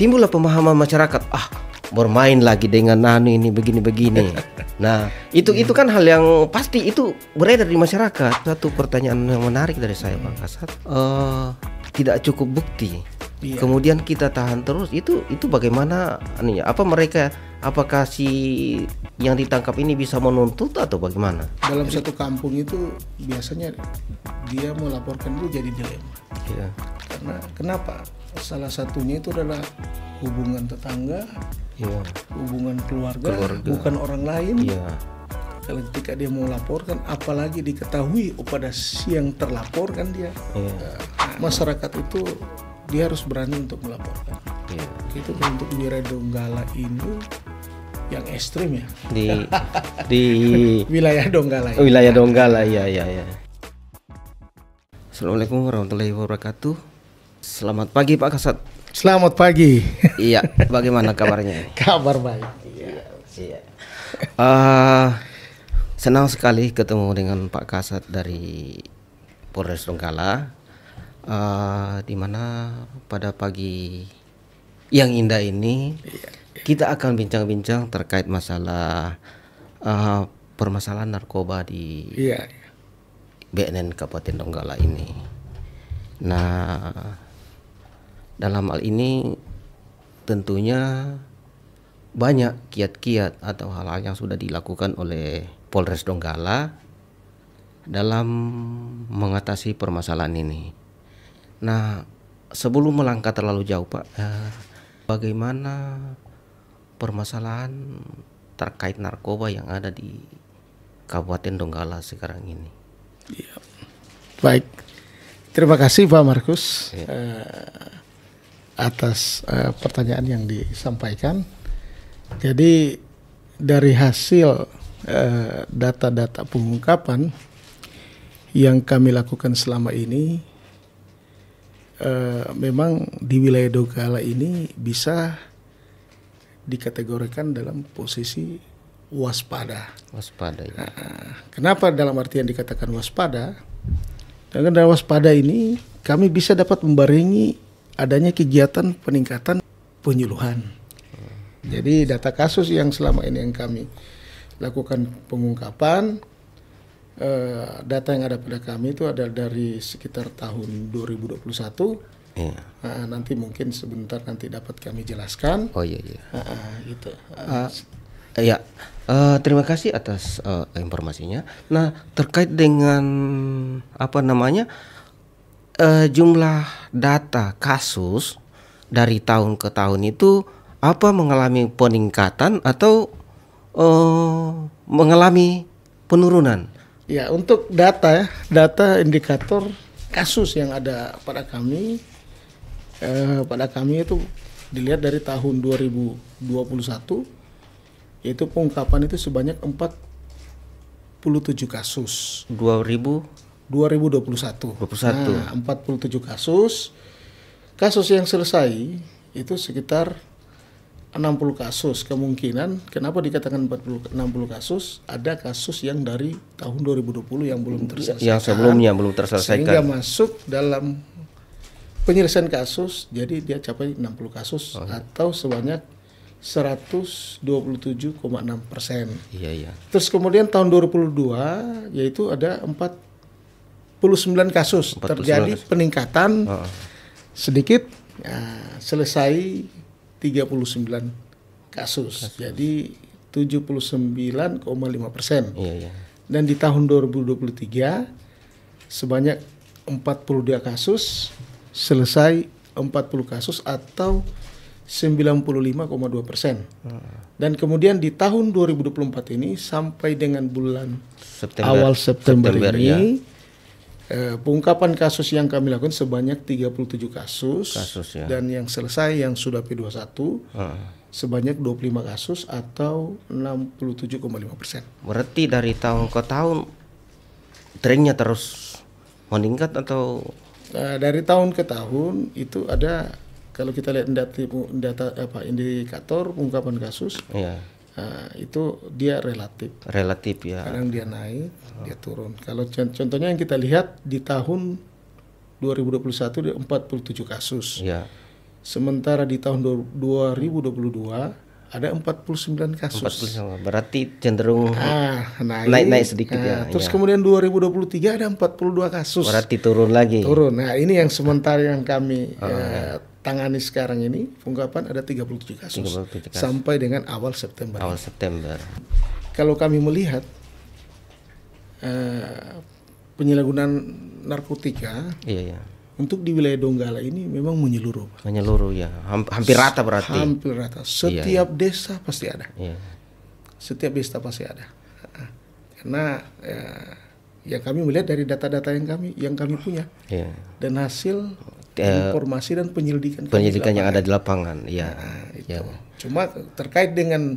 timbullah pemahaman masyarakat, bermain lagi dengan ini begini-begini. Nah, itu kan hal yang pasti itu beredar di masyarakat. Satu pertanyaan yang menarik dari saya, Pak Kasat, tidak cukup bukti. Iya. Kemudian kita tahan terus, itu bagaimana nih? Apakah si yang ditangkap ini bisa menuntut atau bagaimana? Dalam satu kampung itu biasanya dia melaporkan dulu jadi dilema. Iya. Karena kenapa? Salah satunya itu adalah hubungan tetangga, Iya. hubungan keluarga, bukan orang lain. Iya. Kalau ketika dia mau laporkan, apalagi diketahui pada si yang terlaporkan dia, masyarakat itu dia harus berani untuk melaporkan. Iya. Itu untuk wilayah Donggala ini yang ekstrim ya. Di Wilayah Donggala. wilayah Donggala, iya. Assalamualaikum warahmatullahi wabarakatuh. Selamat pagi Pak Kasat. Selamat pagi. Iya, bagaimana kabarnya? Kabar baik. Iya. Senang sekali ketemu dengan Pak Kasat dari Polres Donggala, di mana pada pagi yang indah ini kita akan bincang-bincang terkait masalah permasalahan narkoba di BNN Kabupaten Donggala ini. Nah, dalam hal ini tentunya banyak kiat-kiat atau hal-hal yang sudah dilakukan oleh Polres Donggala dalam mengatasi permasalahan ini. Nah, sebelum melangkah terlalu jauh Pak, bagaimana permasalahan terkait narkoba yang ada di Kabupaten Donggala sekarang ini? Ya. Baik, terima kasih Pak Markus atas pertanyaan yang disampaikan. Jadi dari hasil data-data pengungkapan yang kami lakukan selama ini, memang di wilayah Donggala ini bisa dikategorikan dalam posisi waspada. Waspada ya. Kenapa dalam artian dikatakan waspada? Dengan dalam waspada ini kami bisa dapat membarengi adanya kegiatan peningkatan penyuluhan. Jadi data kasus yang selama ini yang kami lakukan pengungkapan, data yang ada pada kami itu ada dari sekitar tahun 2021. Iya. Nanti mungkin sebentar nanti dapat kami jelaskan. Oh iya. Gitu. Terima kasih atas informasinya. Nah, terkait dengan jumlah data kasus dari tahun ke tahun itu mengalami peningkatan atau mengalami penurunan? Ya, untuk data indikator kasus yang ada pada kami itu dilihat dari tahun 2021, yaitu pengungkapan itu sebanyak 47 kasus. 2021. 47 kasus. Kasus yang selesai itu sekitar 60 kasus. Kemungkinan kenapa dikatakan 60 kasus, ada kasus yang dari tahun 2020 yang belum terselesaikan. Yang sebelumnya belum terselesaikan. Sehingga masuk dalam penyelesaian kasus, jadi dia capai 60 kasus atau sebanyak 127,6%. Iya. Terus kemudian tahun 2022 yaitu ada 49 kasus terjadi peningkatan sedikit, selesai 39 kasus. Jadi 79,5%. Iya. Dan di tahun 2023 sebanyak 42 kasus, selesai 40 kasus atau 95,2%. Dan kemudian di tahun 2024 ini sampai dengan bulan awal September ini, pengungkapan kasus yang kami lakukan sebanyak 37 kasus ya. Dan yang selesai yang sudah P21 sebanyak 25 kasus atau 67,5%. Berarti dari tahun ke tahun trennya terus meningkat atau? Dari tahun ke tahun itu ada, kalau kita lihat data indikator pengungkapan kasus, itu dia relatif ya. Kadang dia naik, dia turun. Kalau contohnya yang kita lihat di tahun 2021 dia 47 kasus. Ya. Sementara di tahun 2022 ada 49 kasus. 49, berarti cenderung naik sedikit ya. Terus kemudian 2023 ada 42 kasus. Berarti turun lagi. Turun. Nah, ini yang sementara yang kami tangani sekarang ini, Pengungkapan ada 37 kasus. Sampai dengan awal September. Kalau kami melihat penyalahgunaan narkotika untuk di wilayah Donggala ini memang menyeluruh. Menyeluruh ya, hampir rata berarti. Hampir rata. Setiap desa pasti ada. Setiap desa pasti ada. Karena ya kami melihat dari data-data yang kami punya dan hasil informasi dan penyelidikan yang ada di lapangan. Itu. Cuma terkait dengan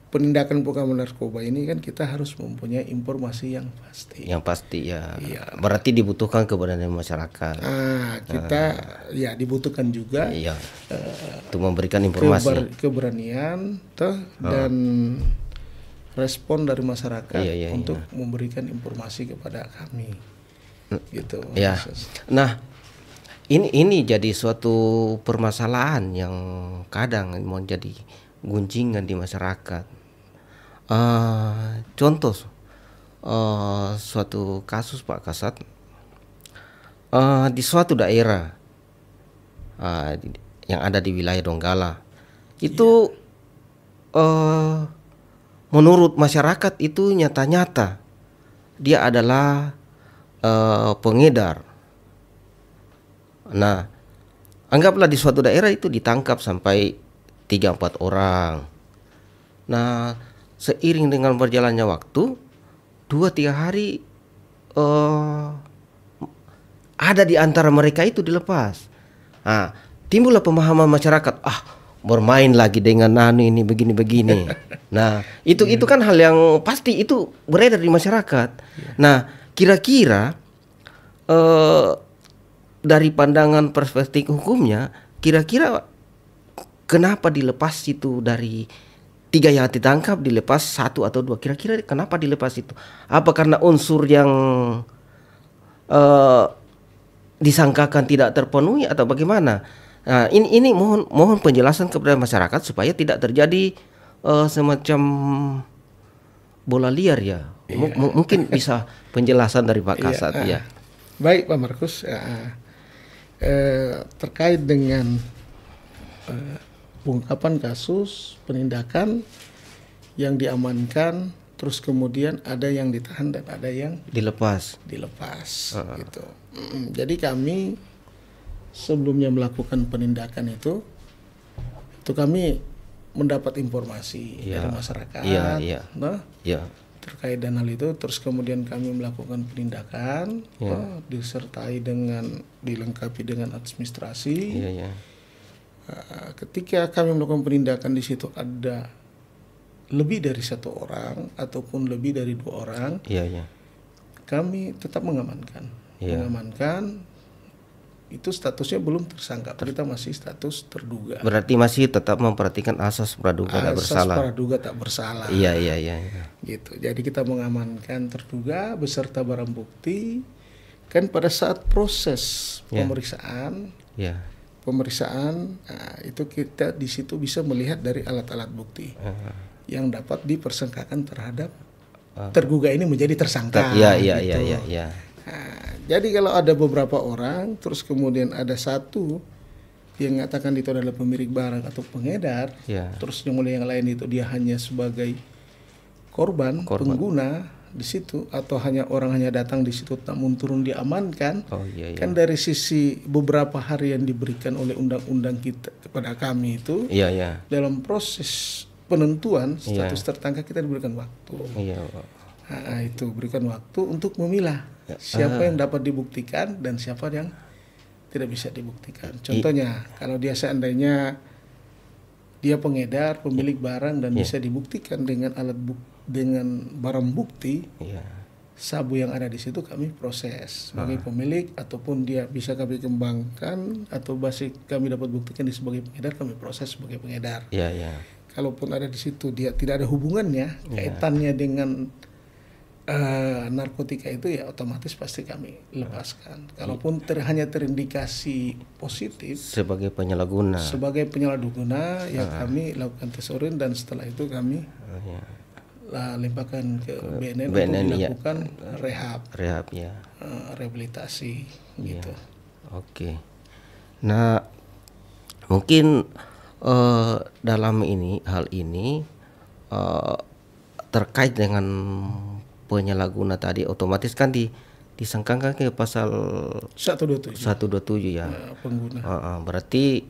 penindakan pengguna narkoba ini kan kita harus mempunyai informasi yang pasti. Yang pasti ya. Berarti dibutuhkan keberanian masyarakat. Kita ya dibutuhkan juga. Untuk memberikan informasi. Keberanian dan respon dari masyarakat untuk memberikan informasi kepada kami. Gitu. Nah, ini jadi suatu permasalahan yang kadang menjadi gunjingan di masyarakat. Contoh suatu kasus Pak Kasat, di suatu daerah yang ada di wilayah Donggala itu menurut masyarakat itu nyata-nyata dia adalah pengedar. Nah, anggaplah di suatu daerah itu ditangkap sampai 3-4 orang. Nah, seiring dengan berjalannya waktu 2-3 hari ada di antara mereka itu dilepas. Nah, timbullah pemahaman masyarakat, bermain lagi dengan ini begini-begini. Nah, itu kan hal yang pasti itu beredar di masyarakat. Nah, kira-kira dari pandangan perspektif hukumnya, kira-kira kenapa dilepas itu dari 3 yang ditangkap dilepas 1 atau 2? Kira-kira kenapa dilepas itu? Apa karena unsur yang disangkakan tidak terpenuhi atau bagaimana? Nah, ini mohon penjelasan kepada masyarakat supaya tidak terjadi semacam bola liar ya. Mungkin bisa penjelasan dari Pak Kasat ya. Baik Pak Markus, terkait dengan pengungkapan kasus penindakan yang diamankan, terus kemudian ada yang ditahan dan ada yang dilepas gitu. Jadi kami sebelumnya melakukan penindakan itu kami mendapat informasi dari masyarakat terkait dengan hal itu, terus kemudian kami melakukan penindakan disertai dengan dilengkapi dengan administrasi. Ketika kami melakukan penindakan di situ ada lebih dari 1 orang ataupun lebih dari 2 orang, kami tetap mengamankan. Itu statusnya belum tersangka, kita masih status terduga. Berarti masih tetap memperhatikan asas praduga tak bersalah. Asas praduga tak bersalah. Iya. Gitu. Jadi kita mengamankan terduga beserta barang bukti. Kan pada saat proses pemeriksaan, itu kita di situ bisa melihat dari alat-alat bukti yang dapat dipersangkakan terhadap terduga ini menjadi tersangka. Iya. Jadi kalau ada beberapa orang, terus kemudian ada satu yang mengatakan itu adalah pemilik barang atau pengedar, terus yang lain itu dia hanya sebagai korban. Pengguna di situ, atau orang hanya datang di situ namun turun diamankan. Kan dari sisi beberapa hari yang diberikan oleh undang-undang kita kepada kami itu, dalam proses penentuan status tersangka kita diberikan waktu. Itu berikan waktu untuk memilah siapa yang dapat dibuktikan dan siapa yang tidak bisa dibuktikan. Contohnya kalau dia seandainya dia pengedar, pemilik barang dan bisa dibuktikan dengan dengan barang bukti, sabu yang ada di situ kami proses sebagai pemilik, ataupun dia bisa kami kembangkan atau masih kami dapat buktikan di sebagai pengedar, kami proses sebagai pengedar. Kalaupun ada di situ dia tidak ada hubungannya, kaitannya dengan narkotika itu ya otomatis pasti kami lepaskan. Kalaupun hanya terindikasi positif sebagai penyalahguna. Sebagai penyalahguna ya kami lakukan tes urin dan setelah itu kami limpahkan ke BNN untuk dilakukan rehab ya. Rehabilitasi gitu. Oke. Nah, mungkin dalam hal ini terkait dengan penyalahguna tadi otomatis kan disangkakan ke pasal 127 ya. Pengguna. Berarti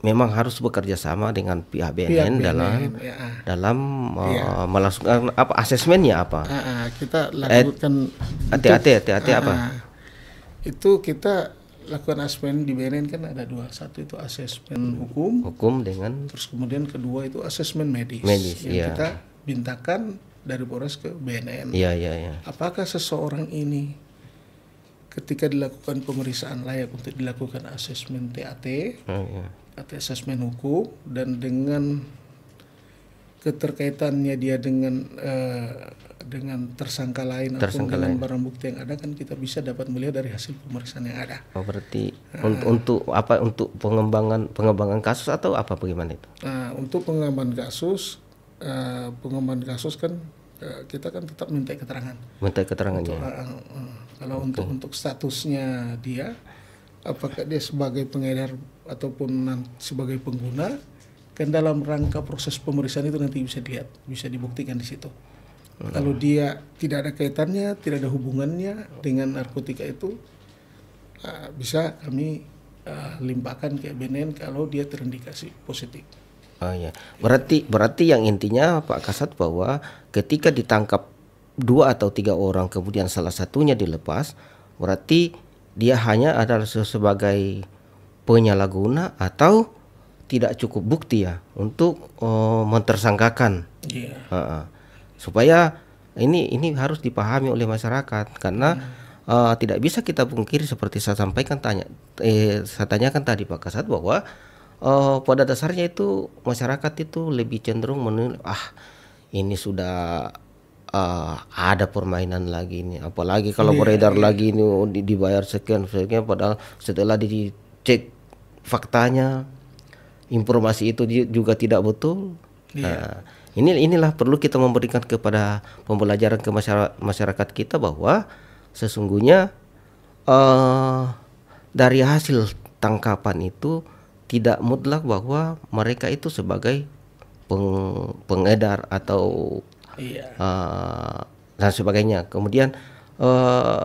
memang harus bekerja sama dengan pihak BNN dalam melakukan asesmennya apa? Kita lakukan hati-hati apa? Itu kita lakukan asesmen di BNN kan ada dua. Satu itu asesmen hukum dengan terus kemudian kedua itu asesmen medis yang kita mintakan dari Polres ke BNN. Iya. Apakah seseorang ini ketika dilakukan pemeriksaan layak untuk dilakukan asesmen TAT, atau asesmen hukum, dan dengan keterkaitannya dia dengan tersangka lain atau dengan barang bukti yang ada, kan kita bisa dapat melihat dari hasil pemeriksaan yang ada. Oh, berarti untuk pengembangan kasus atau apa bagaimana itu? Untuk pengembangan kasus kan kita kan tetap minta keterangan. Kalau untuk statusnya dia, apakah dia sebagai pengedar ataupun sebagai pengguna, kan dalam rangka proses pemeriksaan itu nanti bisa dilihat, bisa dibuktikan di situ. Kalau dia tidak ada kaitannya, tidak ada hubungannya dengan narkotika itu, bisa kami limpahkan ke BNN kalau dia terindikasi positif. Oh ya, berarti yang intinya Pak Kasat bahwa ketika ditangkap 2 atau 3 orang kemudian salah satunya dilepas, berarti dia hanya adalah sebagai penyalahguna atau tidak cukup bukti ya untuk mentersangkakan. Supaya ini harus dipahami oleh masyarakat karena tidak bisa kita pungkiri seperti saya sampaikan saya tanyakan tadi Pak Kasat bahwa pada dasarnya itu masyarakat itu lebih cenderung menilai ini sudah ada permainan lagi ini, apalagi kalau beredar lagi ini dibayar sekian padahal setelah dicek faktanya informasi itu juga tidak betul. Inilah perlu kita memberikan kepada pembelajaran ke masyarakat kita bahwa sesungguhnya dari hasil tangkapan itu tidak mutlak bahwa mereka itu sebagai pengedar atau dan sebagainya. Kemudian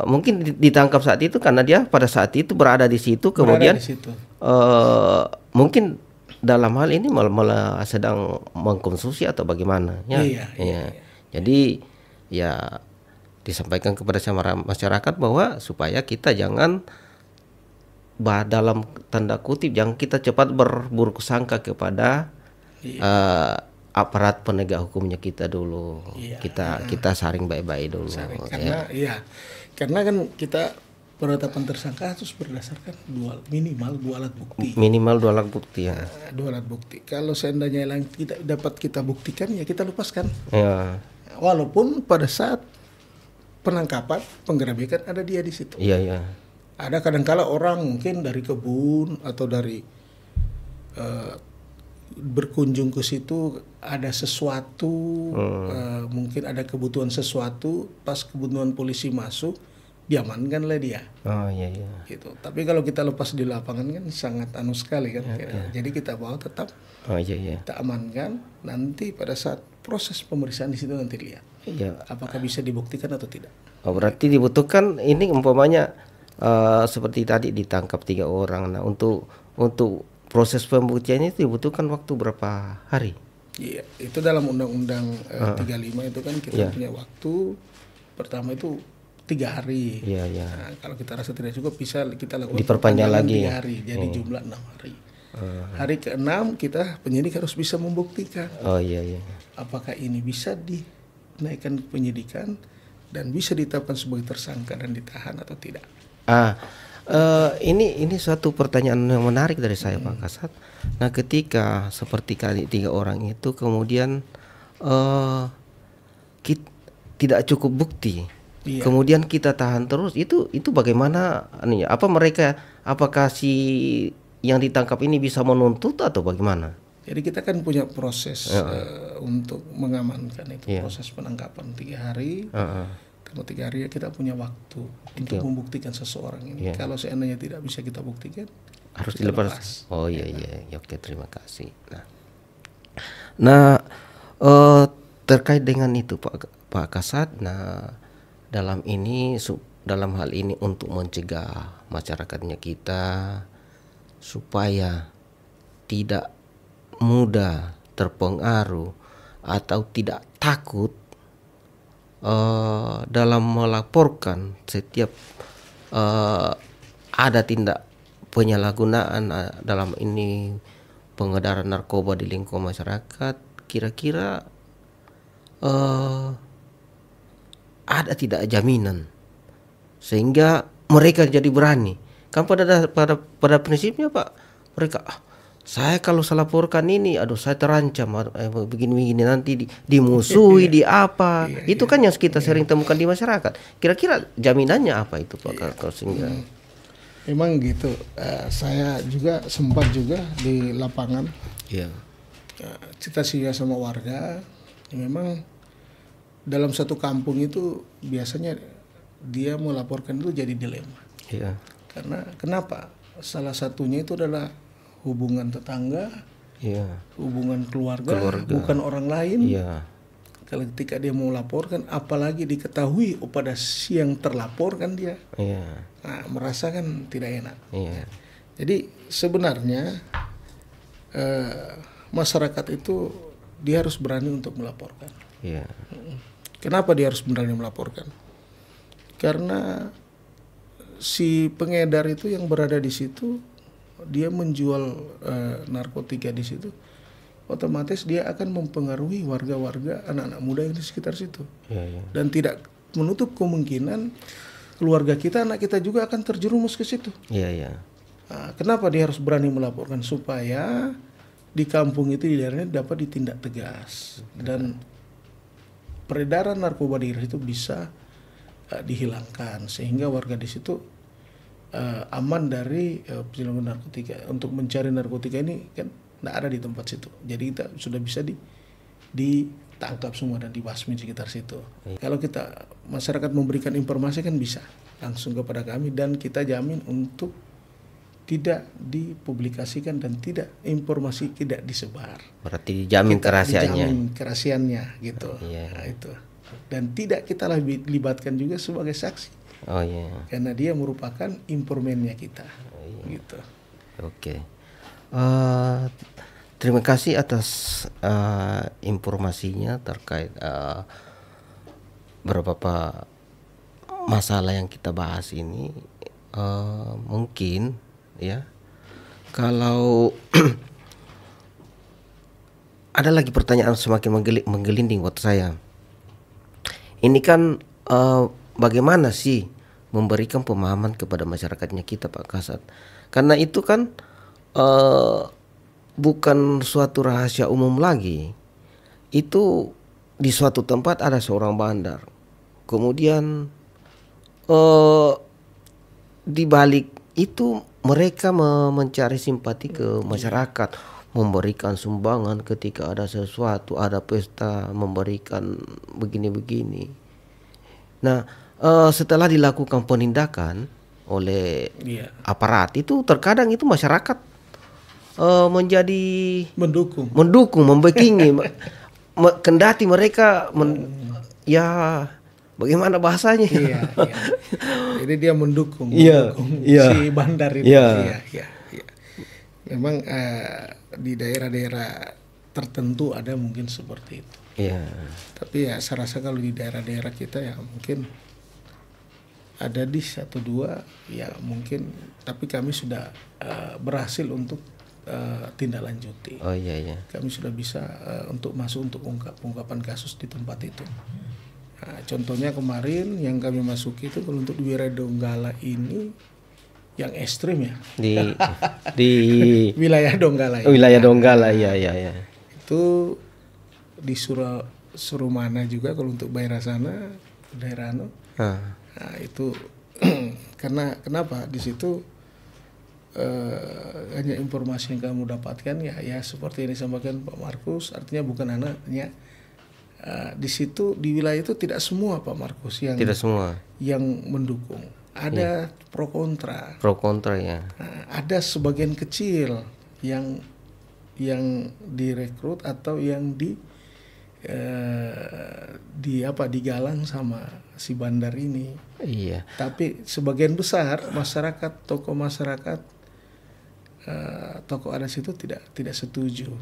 mungkin ditangkap saat itu karena dia pada saat itu berada di situ, kemudian mungkin dalam hal ini malah sedang mengkonsumsi atau bagaimana ya. Jadi ya disampaikan kepada masyarakat bahwa supaya kita jangan dalam tanda kutip jangan kita cepat berburuk sangka kepada aparat penegak hukumnya kita dulu. Kita saring baik-baik dulu. Karena kan kita penetapan tersangka harus berdasarkan minimal 2 alat bukti. Minimal 2 alat bukti ya. 2 alat bukti. Kalau seandainya yang tidak dapat kita buktikan ya kita lepaskan. Walaupun pada saat penangkapan, penggerebekan ada dia di situ. Ada kadangkala orang mungkin dari kebun atau dari berkunjung ke situ ada sesuatu, mungkin ada kebutuhan sesuatu, pas kebutuhan polisi masuk diamankanlah dia. Gitu. Tapi kalau kita lepas di lapangan kan sangat sekali kan. Jadi kita bawa tetap kita amankan, nanti pada saat proses pemeriksaan di situ nanti lihat apakah bisa dibuktikan atau tidak. Berarti dibutuhkan ini umpamanya seperti tadi ditangkap 3 orang. Nah, untuk proses pembuktiannya itu dibutuhkan waktu berapa hari? Iya, itu dalam Undang-Undang 35 itu kan kita punya waktu pertama itu 3 hari. Nah, kalau kita rasa tidak cukup bisa kita lakukan diperpanjang lagi 3 hari, jadi jumlah 6 hari. Hari ke-6 kita penyidik harus bisa membuktikan. Apakah ini bisa dinaikkan penyidikan dan bisa ditetapkan sebagai tersangka dan ditahan atau tidak. Ini suatu pertanyaan yang menarik dari saya Pak Kasat. Nah, ketika seperti kali 3 orang itu kemudian tidak cukup bukti, kemudian kita tahan terus, itu bagaimana? Apa mereka, apakah si yang ditangkap ini bisa menuntut atau bagaimana? Jadi kita kan punya proses untuk mengamankan itu, proses penangkapan 3 hari. Kalau 3 hari kita punya waktu untuk membuktikan seseorang ini. Kalau seandainya tidak bisa kita buktikan, harus dilepas. Oh iya, oke, terima kasih. Nah, terkait dengan itu Pak Kasat, nah dalam hal ini untuk mencegah masyarakatnya kita supaya tidak mudah terpengaruh atau tidak takut dalam melaporkan setiap ada tindak penyalahgunaan dalam ini pengedaran narkoba di lingkungan masyarakat, kira-kira ada tidak jaminan sehingga mereka jadi berani? Kan pada prinsipnya Pak, mereka saya kalau salah laporkan ini, aduh saya terancam, begini nanti dimusuhi, di apa. Itu kan yang kita sering temukan di masyarakat. Kira-kira jaminannya apa itu Pak? Sehingga memang gitu. Saya juga sempat juga di lapangan. Kita siap sama warga. Memang dalam satu kampung itu biasanya dia melaporkan itu jadi dilema. Karena kenapa? Salah satunya itu adalah hubungan tetangga, hubungan keluarga, bukan orang lain. Kalau ketika dia mau laporkan, apalagi diketahui pada si yang terlapor kan dia, merasa kan tidak enak. Jadi sebenarnya masyarakat itu dia harus berani untuk melaporkan. Kenapa dia harus berani melaporkan? Karena si pengedar itu yang berada di situ, dia menjual narkotika di situ, otomatis dia akan mempengaruhi warga-warga, anak-anak muda yang di sekitar situ. Dan tidak menutup kemungkinan keluarga kita, anak kita juga akan terjerumus ke situ. Nah, kenapa dia harus berani melaporkan? Supaya di kampung itu, di daerahnya dapat ditindak tegas dan peredaran narkoba di daerah itu bisa dihilangkan, sehingga warga di situ aman dari penyalahgunaan narkotika. Untuk mencari narkotika ini kan tidak ada di tempat situ, jadi kita sudah bisa ditangkap semua dan dibasmi di sekitar situ. Kalau kita masyarakat memberikan informasi kan bisa langsung kepada kami, dan kita jamin untuk tidak dipublikasikan dan informasi tidak disebar. Berarti dijamin kerahasiaannya. Dijamin kerahasiaannya gitu. Nah, itu. Dan tidak kita libatkan juga sebagai saksi. Karena dia merupakan informannya kita. Gitu. Oke. Terima kasih atas informasinya terkait beberapa masalah yang kita bahas ini. Mungkin ya, kalau ada lagi pertanyaan semakin menggelinding buat saya. Ini kan bagaimana sih memberikan pemahaman kepada masyarakatnya kita Pak Kasat? Karena itu kan bukan suatu rahasia umum lagi. Itu di suatu tempat ada seorang bandar, kemudian di balik itu mereka mencari simpati ke masyarakat, memberikan sumbangan ketika ada sesuatu, ada pesta, memberikan begini-begini. Nah, setelah dilakukan penindakan oleh aparat itu, terkadang itu masyarakat menjadi mendukung, membackingi, kendati mereka ya bagaimana bahasanya? Jadi dia mendukung si bandar itu. Memang di daerah-daerah tertentu ada mungkin seperti itu. Tapi ya saya rasa kalau di daerah-daerah kita ya mungkin ada di 1-2 ya mungkin, tapi kami sudah berhasil untuk tindak lanjuti. Kami sudah bisa untuk masuk untuk ungkapan kasus di tempat itu. Nah, contohnya kemarin yang kami masuki itu kalau untuk di Wilayah Donggala ini yang ekstrim ya. Di wilayah Donggala. Wilayah Donggala, ya. Itu di Surumana juga kalau untuk daerah sana, daerah anu. Ah. Nah, itu karena kenapa di situ hanya informasi yang kamu dapatkan ya seperti yang disampaikan Pak Markus, artinya bukan anaknya. Di situ di wilayah itu tidak semua Pak Markus Tidak semua yang mendukung. Ada pro kontra. pro kontra ya. Ada sebagian kecil yang direkrut atau yang digalang sama si bandar ini. Iya. Tapi sebagian besar masyarakat, tokoh masyarakat, tokoh adat itu tidak setuju.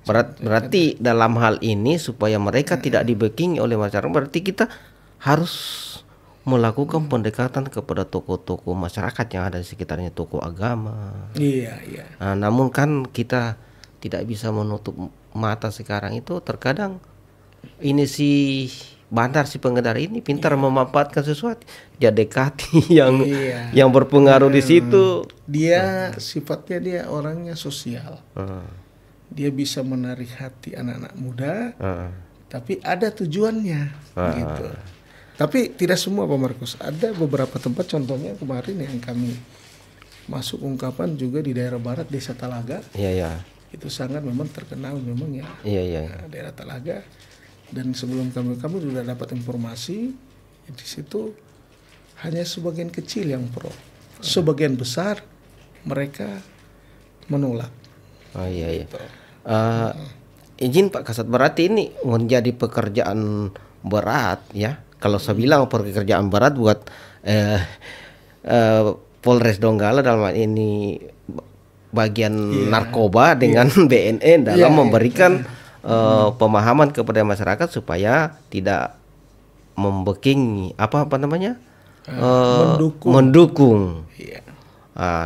Berarti dalam hal ini supaya mereka tidak dibekingi oleh masyarakat, berarti kita harus melakukan pendekatan kepada tokoh-tokoh masyarakat yang ada di sekitarnya, tokoh agama. Iya. Nah, namun kan kita tidak bisa menutup mata sekarang itu terkadang ini si bandar, si pengendara ini pintar memanfaatkan sesuatu, dia dekati yang berpengaruh di situ. Dia sifatnya dia orangnya sosial. Dia bisa menarik hati anak-anak muda, tapi ada tujuannya gitu. Tapi tidak semua Pak Markus. Ada beberapa tempat, contohnya kemarin yang kami masuk ungkapan juga di daerah barat, Desa Talaga. Iya. Itu sangat memang terkenal memang ya. Iya. Nah, daerah Talaga. Dan sebelum kami sudah dapat informasi di situ hanya sebagian kecil yang pro. Sebagian besar mereka menolak. Oh iya. Izin Pak Kasat, berarti ini menjadi pekerjaan berat ya. Kalau saya bilang pekerjaan berat buat Polres Donggala dalam hal ini bagian narkoba dengan BNN dalam memberikan pemahaman kepada masyarakat supaya tidak membeking mendukung. Iya.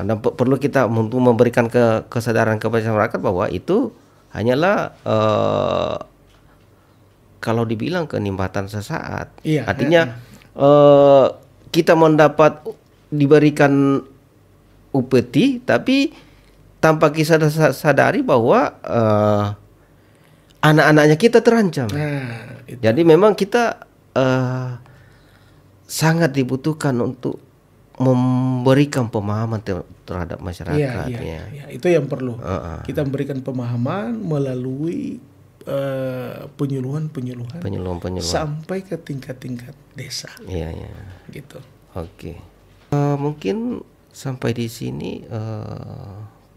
Dan perlu kita untuk memberikan kesadaran kepada masyarakat bahwa itu hanyalah kalau dibilang kenikmatan sesaat. Artinya kita diberikan upeti, tapi tanpa kita sadari bahwa anak-anaknya kita terancam. Jadi memang kita sangat dibutuhkan untuk memberikan pemahaman terhadap masyarakat. Iya. Itu yang perlu. Kita memberikan pemahaman melalui penyuluhan sampai ke tingkat-tingkat desa. Iya. Gitu. Oke. Mungkin sampai di sini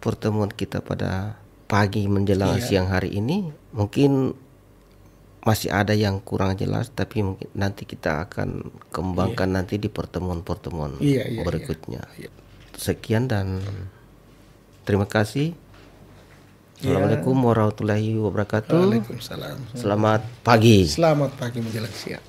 pertemuan kita pada pagi menjelang siang hari ini. Mungkin masih ada yang kurang jelas, tapi mungkin nanti kita akan kembangkan nanti di pertemuan-pertemuan berikutnya. Iya. Sekian dan terima kasih. Assalamualaikum warahmatullahi wabarakatuh. Waalaikumsalam. Selamat pagi. Selamat pagi menjelang siang.